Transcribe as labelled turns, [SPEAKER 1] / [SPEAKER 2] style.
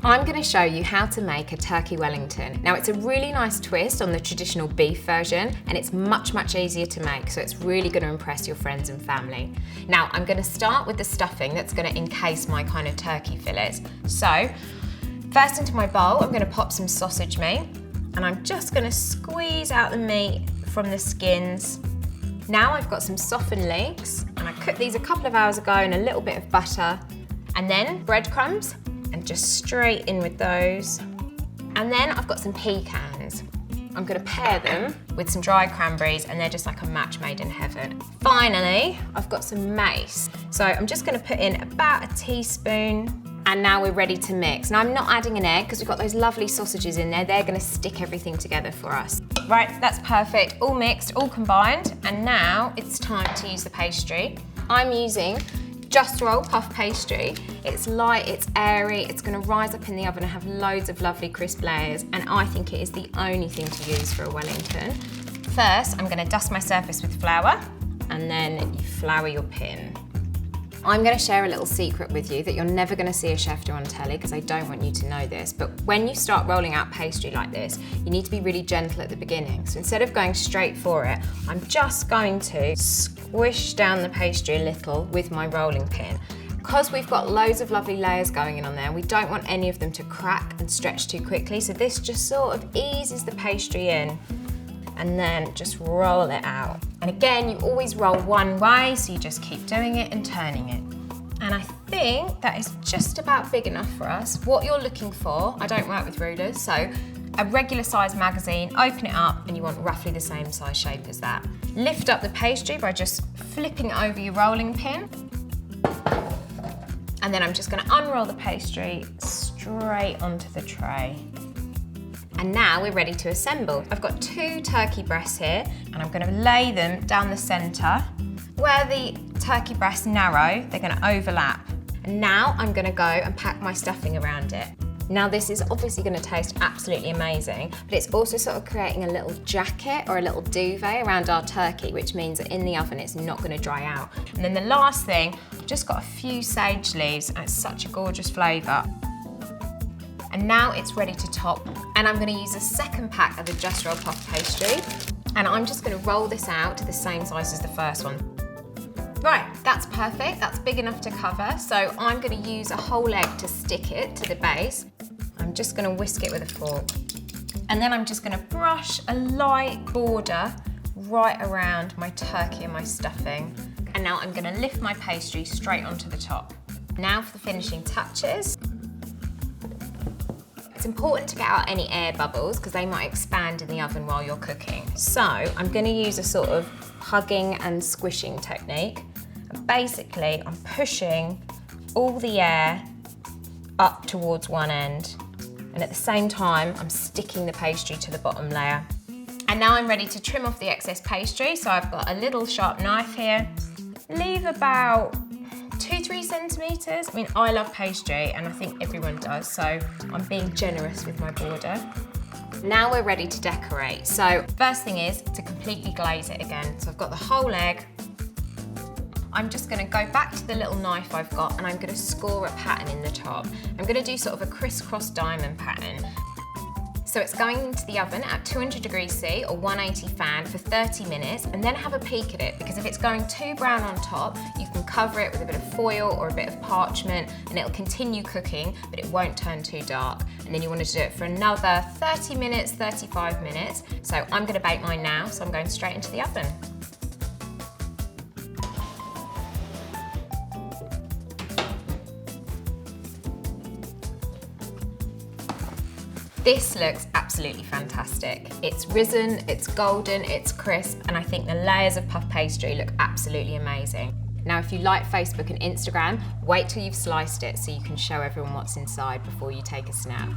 [SPEAKER 1] I'm going to show you how to make a turkey Wellington. Now, it's a really nice twist on the traditional beef version, and it's much, much easier to make, so it's really going to impress your friends and family. Now, I'm going to start with the stuffing that's going to encase my kind of turkey fillets. So, first into my bowl, I'm going to pop some sausage meat, and I'm just going to squeeze out the meat from the skins. Now I've got some softened leeks, and I cooked these a couple of hours ago in a little bit of butter, and then breadcrumbs, and just straight in with those. And then I've got some pecans. I'm going to pair them with some dried cranberries, and they're just like a match made in heaven. Finally, I've got some mace. So I'm just going to put in about a teaspoon. And now we're ready to mix. Now I'm not adding an egg because we've got those lovely sausages in there. They're going to stick everything together for us. Right, that's perfect. All mixed, all combined. And now it's time to use the pastry. I'm using JusRol puff pastry. It's light, it's airy, it's going to rise up in the oven and have loads of lovely crisp layers. And I think it is the only thing to use for a Wellington. First, I'm going to dust my surface with flour, and then you flour your pin. I'm going to share a little secret with you that you're never going to see a chef do on telly, because I don't want you to know this, but when you start rolling out pastry like this, you need to be really gentle at the beginning. So instead of going straight for it, I'm just going to squish down the pastry a little with my rolling pin. Because we've got loads of lovely layers going in on there, we don't want any of them to crack and stretch too quickly, so this just sort of eases the pastry in. And then just roll it out. And again, you always roll one way, so you just keep doing it and turning it. And I think that is just about big enough for us. What you're looking for, I don't work with rulers, so a regular size magazine, open it up, and you want roughly the same size shape as that. Lift up the pastry by just flipping it over your rolling pin. And then I'm just gonna unroll the pastry straight onto the tray. And now we're ready to assemble. I've got 2 turkey breasts here, and I'm going to lay them down the centre. Where the turkey breasts narrow, they're going to overlap. And now I'm going to go and pack my stuffing around it. Now this is obviously going to taste absolutely amazing, but it's also sort of creating a little jacket or a little duvet around our turkey, which means that in the oven it's not going to dry out. And then the last thing, I've just got a few sage leaves, and it's such a gorgeous flavour. And now it's ready to top. And I'm going to use a second pack of the JusRol puff pastry, and I'm just going to roll this out to the same size as the first one. Right, that's perfect. That's big enough to cover. So I'm going to use a whole egg to stick it to the base. I'm just going to whisk it with a fork. And then I'm just going to brush a light border right around my turkey and my stuffing. And now I'm going to lift my pastry straight onto the top. Now for the finishing touches. It's important to get out any air bubbles because they might expand in the oven while you're cooking. So I'm going to use a sort of hugging and squishing technique. And basically, I'm pushing all the air up towards one end, and at the same time, I'm sticking the pastry to the bottom layer. And now I'm ready to trim off the excess pastry. So I've got a little sharp knife here. Leave about 2-3 centimetres. I mean, I love pastry, and I think everyone does, so I'm being generous with my border. Now we're ready to decorate. So first thing is to completely glaze it again. So I've got the whole egg. I'm just going to go back to the little knife I've got, and I'm going to score a pattern in the top. I'm going to do sort of a crisscross diamond pattern. So it's going into the oven at 200 degrees C or 180 fan for 30 minutes, and then have a peek at it, because if it's going too brown on top, you can cover it with a bit of foil or a bit of parchment, and it'll continue cooking, but it won't turn too dark. And then you want to do it for another 30 minutes, 35 minutes. So I'm going to bake mine now, so I'm going straight into the oven. This looks absolutely fantastic. It's risen, it's golden, it's crisp, and I think the layers of puff pastry look absolutely amazing. Now, if you like Facebook and Instagram, wait till you've sliced it so you can show everyone what's inside before you take a snap.